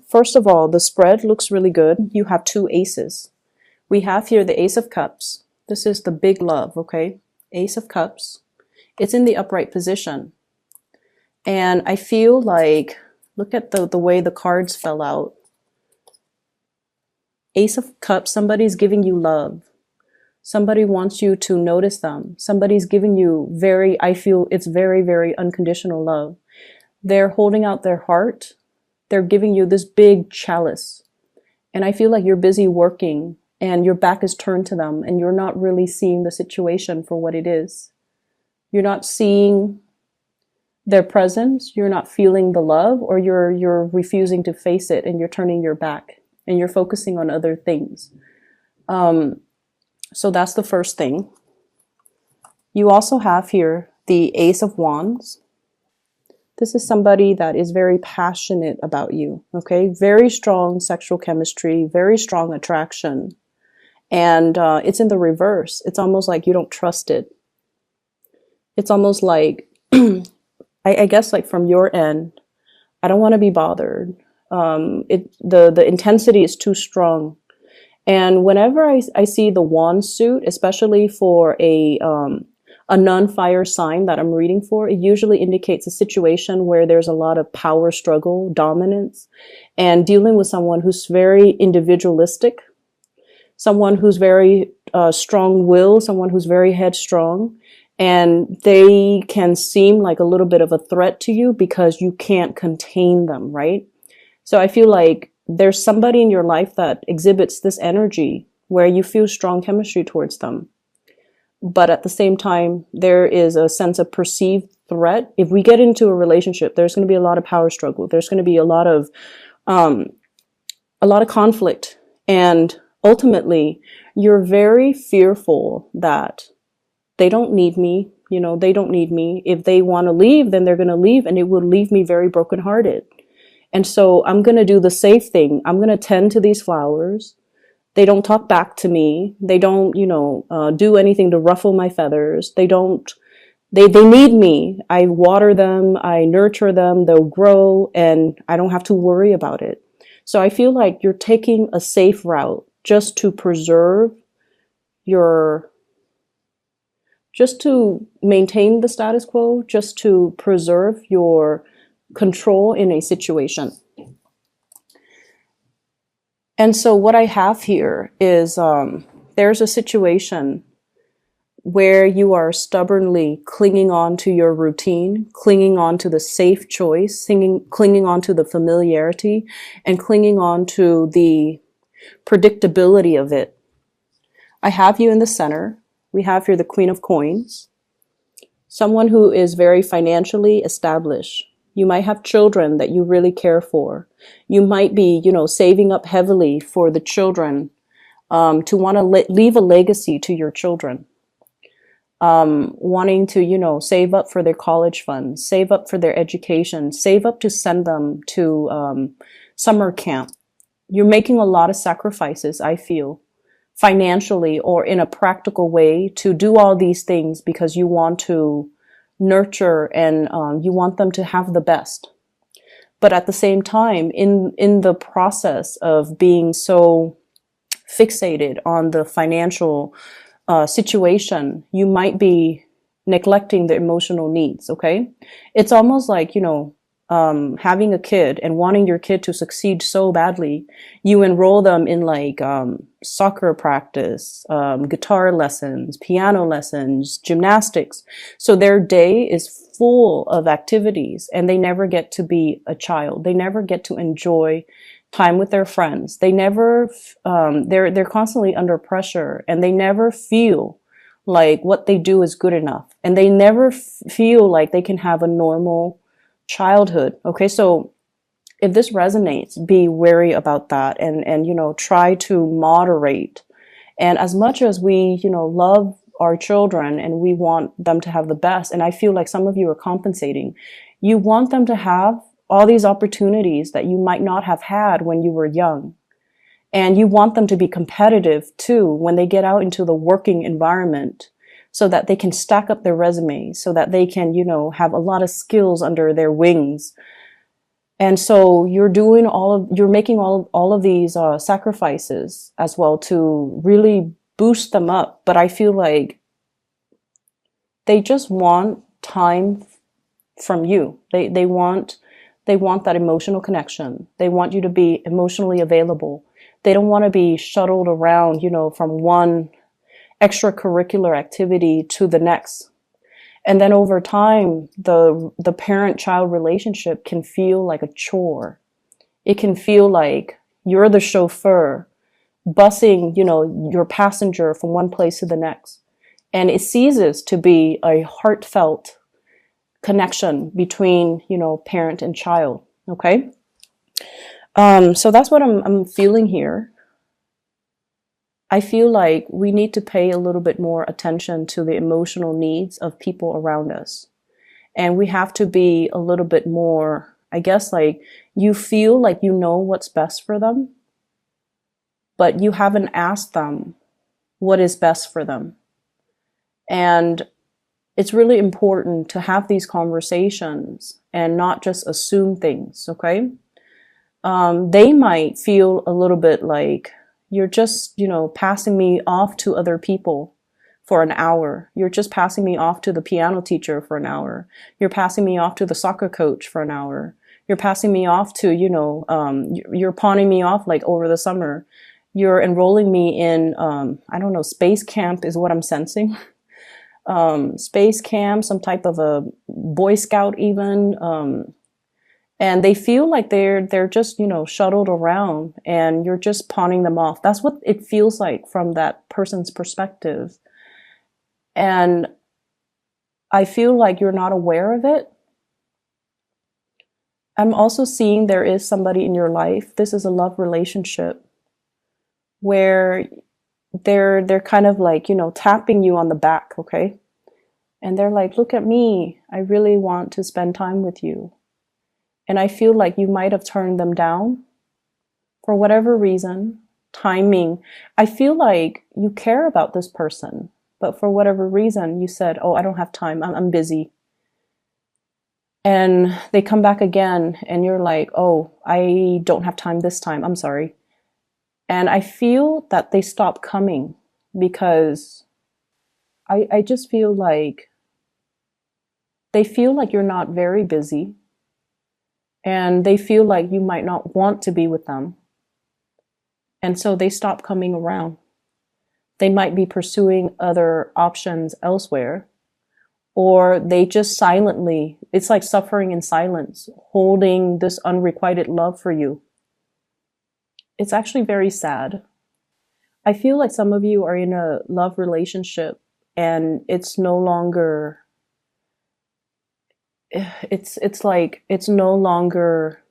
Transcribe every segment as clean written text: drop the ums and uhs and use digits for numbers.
First of all, the spread looks really good. You have two aces. We have here the Ace of Cups. This is the big love, okay? Ace of Cups. It's in the upright position. And I feel like, look at the way the cards fell out. Ace of Cups, somebody's giving you love. Somebody wants you to notice them. Somebody's giving you I feel it's very, very unconditional love. They're holding out their heart. They're giving you this big chalice. And I feel like you're busy working and your back is turned to them and you're not really seeing the situation for what it is. You're not seeing their presence. You're not feeling the love, or you're refusing to face it and you're turning your back and you're focusing on other things. So that's the first thing. You also have here the Ace of Wands. This is somebody that is very passionate about you, okay? Very strong sexual chemistry, very strong attraction. And it's in the reverse. It's almost like you don't trust it. It's almost like, I guess like from your end, I don't want to be bothered. The intensity is too strong. And whenever I see the wand suit, especially for a non-fire sign that I'm reading for, it usually indicates a situation where there's a lot of power struggle, dominance, and dealing with someone who's very individualistic, someone who's very strong-willed, someone who's very headstrong, and they can seem like a little bit of a threat to you because you can't contain them, right? So I feel like there's somebody in your life that exhibits this energy where you feel strong chemistry towards them. But at the same time, there is a sense of perceived threat. If we get into a relationship, there's going to be a lot of power struggle. There's going to be a lot of conflict. And ultimately, you're very fearful that they don't need me. You know, they don't need me. If they want to leave, then they're going to leave, and it will leave me very brokenhearted. And so I'm going to do the safe thing. I'm going to tend to these flowers. They don't talk back to me. They don't, do anything to ruffle my feathers. They need me. I water them. I nurture them. They'll grow and I don't have to worry about it. So I feel like you're taking a safe route just to maintain the status quo, just to preserve your control in a situation. And so what I have here is there's a situation where you are stubbornly clinging on to your routine, clinging on to the safe choice, clinging on to the familiarity, and clinging on to the predictability of it. I have you in the center. We have here the Queen of Coins, someone who is very financially established. You might have children that you really care for. You might be, saving up heavily for the children, to want to leave a legacy to your children. Wanting to, save up for their college funds, save up for their education, save up to send them to summer camp. You're making a lot of sacrifices, I feel, financially or in a practical way to do all these things because you want to nurture and you want them to have the best. But at the same time, in the process of being so fixated on the financial situation, you might be neglecting the emotional needs, okay? It's almost like, having a kid and wanting your kid to succeed so badly, you enroll them in like soccer practice, guitar lessons, piano lessons, gymnastics. So their day is full of activities and they never get to be a child. They never get to enjoy time with their friends. They never, they're constantly under pressure and they never feel like what they do is good enough. And they never feel like they can have a normal childhood. Okay, so if this resonates, be wary about that and try to moderate. And as much as we, love our children and we want them to have the best, and I feel like some of you are compensating, you want them to have all these opportunities that you might not have had when you were young. And you want them to be competitive too when they get out into the working environment, so that they can stack up their resumes, so that they can, have a lot of skills under their wings. And so you're making all of these sacrifices as well to really boost them up. But I feel like they just want time from you. They want that emotional connection. They want you to be emotionally available. They don't want to be shuttled around, from one extracurricular activity to the next. And then over time, the parent-child relationship can feel like a chore. It can feel like you're the chauffeur busing, your passenger from one place to the next. And it ceases to be a heartfelt connection between, parent and child. Okay. So that's what I'm feeling here. I feel like we need to pay a little bit more attention to the emotional needs of people around us. And we have to be a little bit more, I guess, like you feel like you know what's best for them, but you haven't asked them what is best for them. And it's really important to have these conversations and not just assume things, okay? They might feel a little bit like you're just, passing me off to other people for an hour. You're just passing me off to the piano teacher for an hour. You're passing me off to the soccer coach for an hour. You're passing me off to, you're pawning me off like over the summer. You're enrolling me in, I don't know, space camp is what I'm sensing. Space camp, some type of a Boy Scout even. And they feel like they're just, shuttled around and you're just pawning them off. That's what it feels like from that person's perspective. And I feel like you're not aware of it. I'm also seeing there is somebody in your life. This is a love relationship where they're kind of like, tapping you on the back, okay? And they're like, look at me. I really want to spend time with you. And I feel like you might have turned them down for whatever reason, timing. I feel like you care about this person, but for whatever reason, you said, oh, I don't have time. I'm busy. And they come back again and you're like, oh, I don't have time this time. I'm sorry. And I feel that they stop coming because I just feel like they feel like you're not very busy and they feel like you might not want to be with them. And so they stop coming around. They might be pursuing other options elsewhere, or they just silently, it's like suffering in silence, holding this unrequited love for you. It's actually very sad. I feel like some of you are in a love relationship and it's no longer, it's like, it's no longer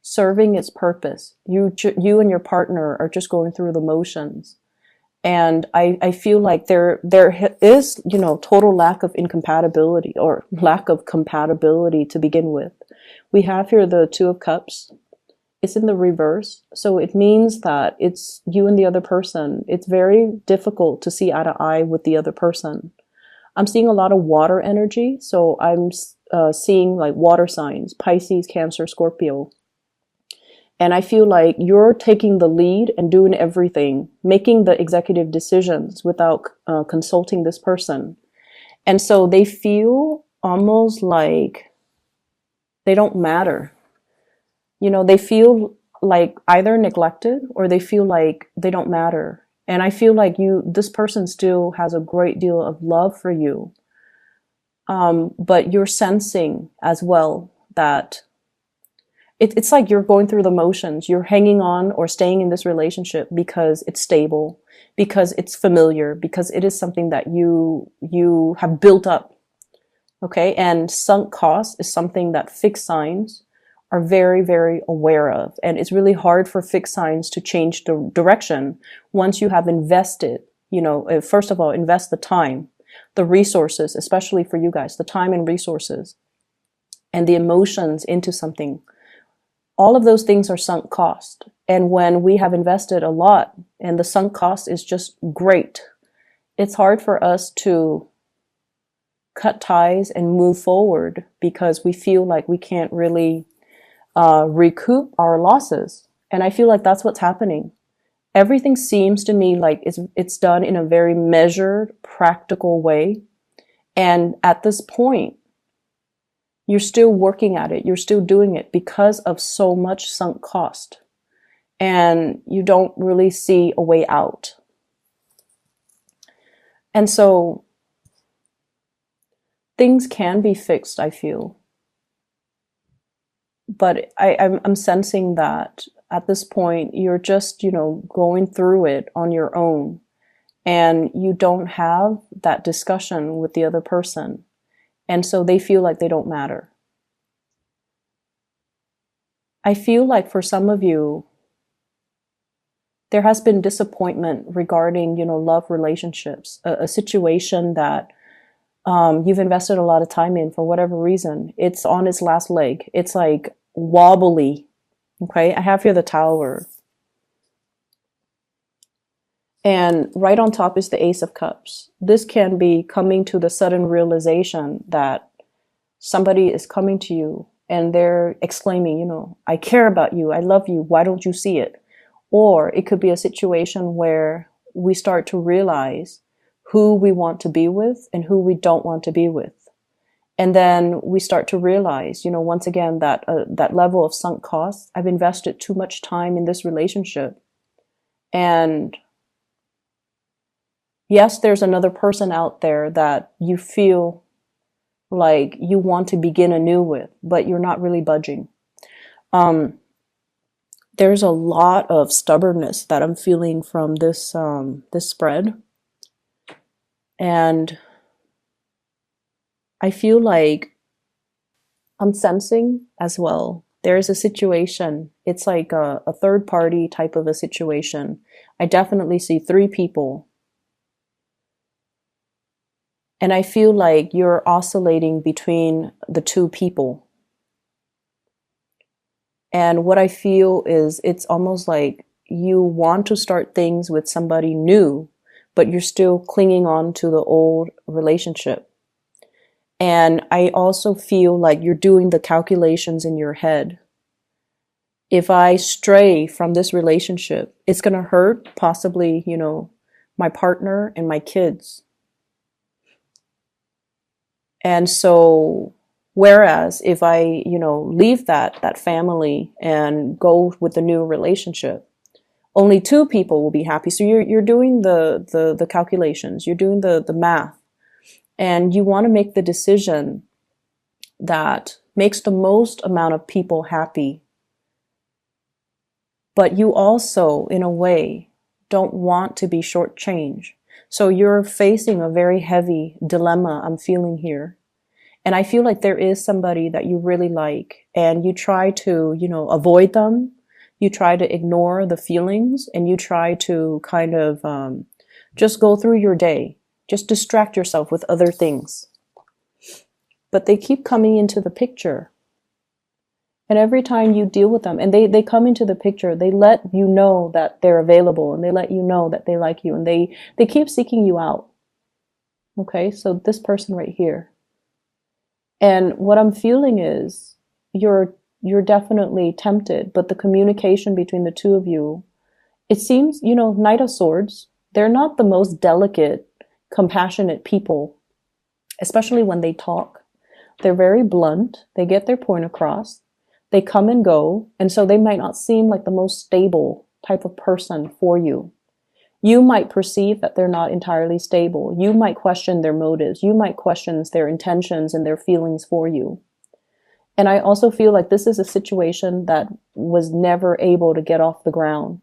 serving its purpose. You and your partner are just going through the motions. And I feel like there is, total lack of incompatibility or lack of compatibility to begin with. We have here the Two of Cups. It's in the reverse. So it means that it's you and the other person. It's very difficult to see eye to eye with the other person. I'm seeing a lot of water energy. So I'm seeing like water signs, Pisces, Cancer, Scorpio. And I feel like you're taking the lead and doing everything, making the executive decisions without consulting this person. And so they feel almost like they don't matter. They feel like either neglected or they feel like they don't matter. And I feel like this person still has a great deal of love for you. But you're sensing as well that it's like you're going through the motions. You're hanging on or staying in this relationship because it's stable, because it's familiar, because it is something that you have built up. Okay. And sunk cost is something that fixed signs are very, very aware of. And it's really hard for fixed signs to change the direction once you have invested, first of all, invest the time, the resources, especially for you guys, the time and resources and the emotions into something. All of those things are sunk cost. And when we have invested a lot and the sunk cost is just great, it's hard for us to cut ties and move forward because we feel like we can't really recoup our losses. And I feel like that's what's happening. Everything seems to me like it's done in a very measured, practical way. And at this point, you're still working at it. You're still doing it because of so much sunk cost. And you don't really see a way out. And so things can be fixed, I feel. But I'm sensing that at this point, you're just, going through it on your own. And you don't have that discussion with the other person. And so they feel like they don't matter. I feel like for some of you, there has been disappointment regarding, love relationships, a situation that you've invested a lot of time in for whatever reason. It's on its last leg. It's like wobbly. Okay, I have here the Tower. And right on top is the Ace of Cups. This can be coming to the sudden realization that somebody is coming to you and they're exclaiming, I care about you. I love you. Why don't you see it? Or it could be a situation where we start to realize who we want to be with and who we don't want to be with. And then we start to realize, once again, that level of sunk costs. I've invested too much time in this relationship. And yes, there's another person out there that you feel like you want to begin anew with, but you're not really budging. There's a lot of stubbornness that I'm feeling from this spread. And I feel like I'm sensing as well, there's a situation. It's like a third party type of a situation. I definitely see 3 people. And I feel like you're oscillating between the 2 people. And what I feel is it's almost like you want to start things with somebody new, but you're still clinging on to the old relationship. And I also feel like you're doing the calculations in your head. If I stray from this relationship, it's going to hurt possibly, my partner and my kids. And so, whereas if I, leave that family and go with the new relationship, only 2 people will be happy. So you're doing the calculations, you're doing the math, and you want to make the decision that makes the most amount of people happy. But you also, in a way, don't want to be shortchanged. So you're facing a very heavy dilemma I'm feeling here. And I feel like there is somebody that you really like, and you try to, avoid them. You try to ignore the feelings, and you try to kind of just go through your day. Just distract yourself with other things. But they keep coming into the picture. And every time you deal with them, and they come into the picture, they let you know that they're available, and they let you know that they like you, and they keep seeking you out. Okay, so this person right here. And what I'm feeling is you're definitely tempted, but the communication between the 2 of you, it seems, Knight of Swords, they're not the most delicate, compassionate people, especially when they talk. They're very blunt. They get their point across. They come and go. And so they might not seem like the most stable type of person for you. You might perceive that they're not entirely stable. You might question their motives. You might question their intentions and their feelings for you. And I also feel like this is a situation that was never able to get off the ground.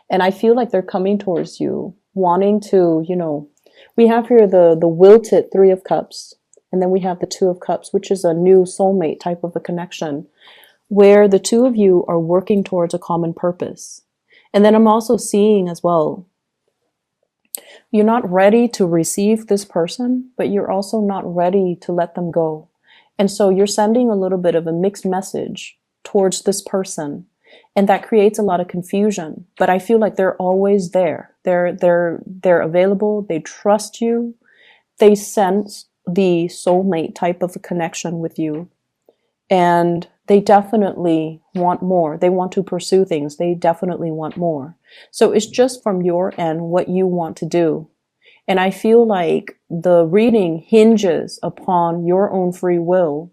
And I feel like they're coming towards you, wanting to, we have here the wilted 3 of Cups, and then we have the 2 of Cups, which is a new soulmate type of a connection, where the 2 of you are working towards a common purpose. And then I'm also seeing as well, you're not ready to receive this person, but you're also not ready to let them go. And so you're sending a little bit of a mixed message towards this person. And that creates a lot of confusion. But I feel like they're always there. They're available. They trust you. They sense the soulmate type of a connection with you. And they definitely want more. They want to pursue things. They definitely want more. So it's just from your end what you want to do. And I feel like the reading hinges upon your own free will.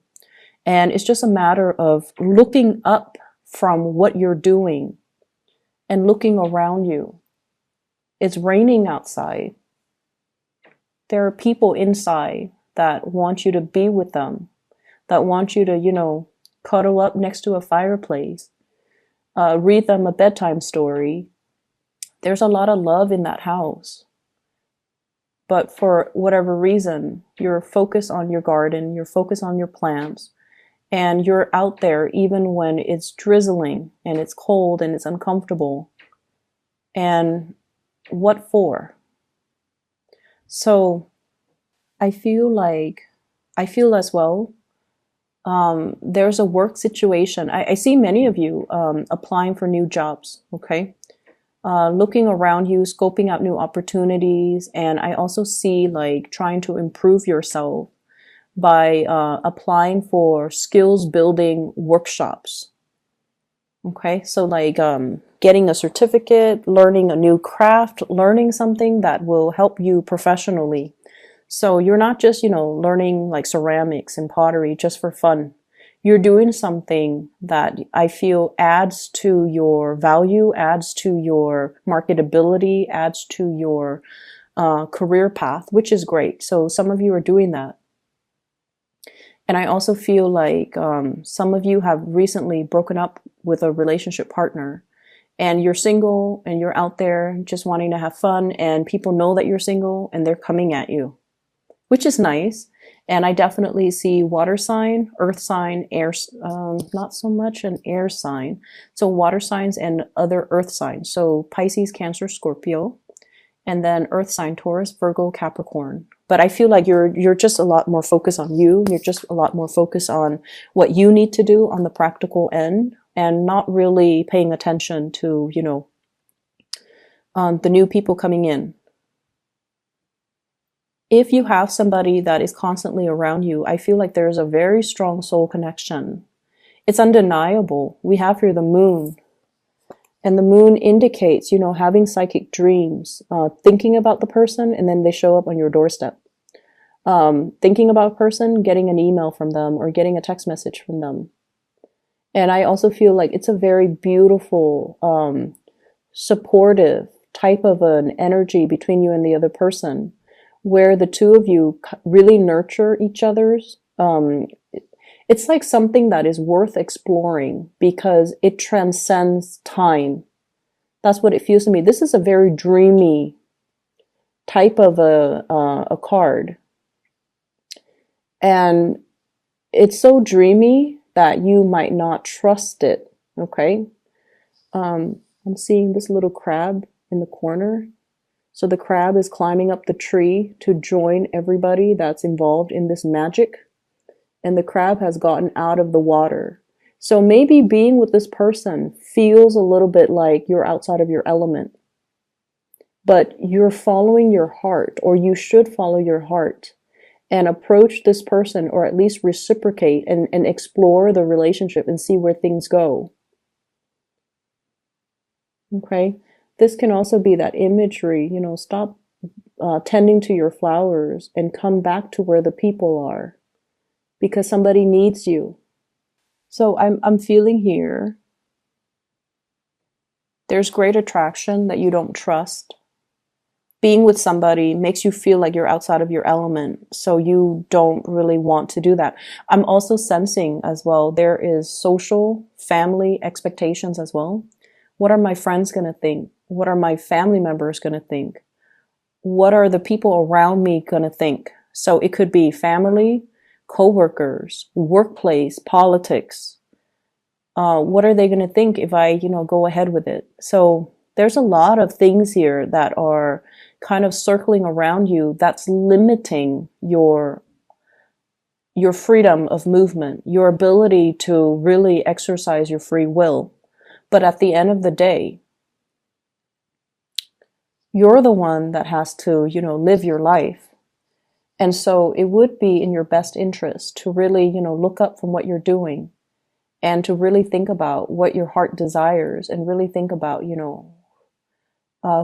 And it's just a matter of looking up from what you're doing and looking around you. It's raining outside. There are people inside that want you to be with them, that want you to, cuddle up next to a fireplace, read them a bedtime story. There's a lot of love in that house. But for whatever reason, you're focused on your garden, you're focused on your plants, and you're out there even when it's drizzling and it's cold and it's uncomfortable. And what for? So I feel as well, there's a work situation. I see many of you applying for new jobs, okay? Looking around you, scoping out new opportunities. And I also see like trying to improve yourself by applying for skills building workshops. Okay, so like getting a certificate, learning a new craft, learning something that will help you professionally. So you're not just, learning like ceramics and pottery just for fun. You're doing something that I feel adds to your value, adds to your marketability, adds to your career path, which is great. So some of you are doing that. And I also feel like some of you have recently broken up with a relationship partner, and you're single and you're out there just wanting to have fun, and people know that you're single and they're coming at you, which is nice. And I definitely see water sign, earth sign, air, not so much an air sign. So water signs and other earth signs. So Pisces, Cancer, Scorpio, and then earth sign, Taurus, Virgo, Capricorn. But I feel like you're just a lot more focused on you. You're just a lot more focused on what you need to do on the practical end, and not really paying attention to, the new people coming in. If you have somebody that is constantly around you, I feel like there's a very strong soul connection. It's undeniable. We have here the moon. And the moon indicates, having psychic dreams, thinking about the person, and then they show up on your doorstep. Thinking about a person, getting an email from them, or getting a text message from them. And I also feel like it's a very beautiful, supportive type of an energy between you and the other person, where the two of you really nurture each other's. It's like something that is worth exploring because it transcends time. That's what it feels to me. This is a very dreamy type of a card. And it's so dreamy that you might not trust it, okay? I'm seeing this little crab in the corner. So the crab is climbing up the tree to join everybody that's involved in this magic. And the crab has gotten out of the water. So maybe being with this person feels a little bit like you're outside of your element. But you're following your heart, or you should follow your heart, and approach this person, or at least reciprocate and explore the relationship and see where things go. Okay? This can also be that imagery, stop tending to your flowers and come back to where the people are, because somebody needs you. So I'm feeling here, there's great attraction that you don't trust. Being with somebody makes you feel like you're outside of your element, so you don't really want to do that. I'm also sensing as well, there is social, family expectations as well. What are my friends going to think? What are my family members going to think? What are the people around me going to think? So it could be family, coworkers, workplace, politics. What are they going to think if I, go ahead with it? So there's a lot of things here that are kind of circling around you that's limiting your freedom of movement, your ability to really exercise your free will. But at the end of the day, you're the one that has to, live your life. And so it would be in your best interest to really, look up from what you're doing and to really think about what your heart desires and really think about,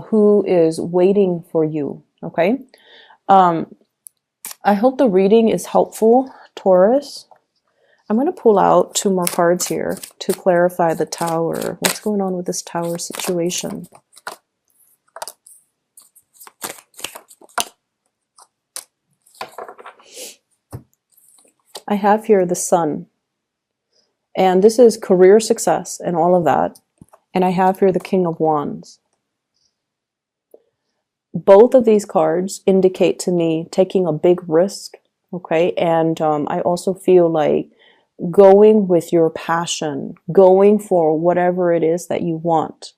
who is waiting for you. Okay. I hope the reading is helpful, Taurus. I'm going to pull out 2 more cards here to clarify the Tower. What's going on with this Tower situation? I have here the Sun. And this is career success and all of that. And I have here the King of Wands. Both of these cards indicate to me taking a big risk, okay? And I also feel like going with your passion, going for whatever it is that you want.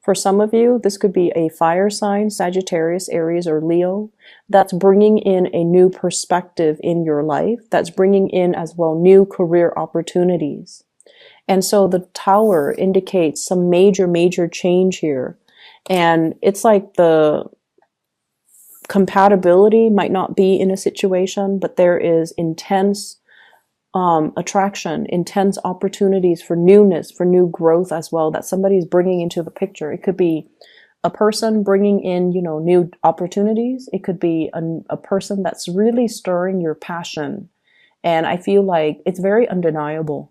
For some of you, this could be a fire sign, Sagittarius, Aries, or Leo, that's bringing in a new perspective in your life, that's bringing in as well new career opportunities. And so the Tower indicates some major, major change here. And it's like the compatibility might not be in a situation, but there is intense attraction, intense opportunities for newness, for new growth as well, that somebody's bringing into the picture. It could be a person bringing in, new opportunities. It could be a person that's really stirring your passion. And I feel like it's very undeniable.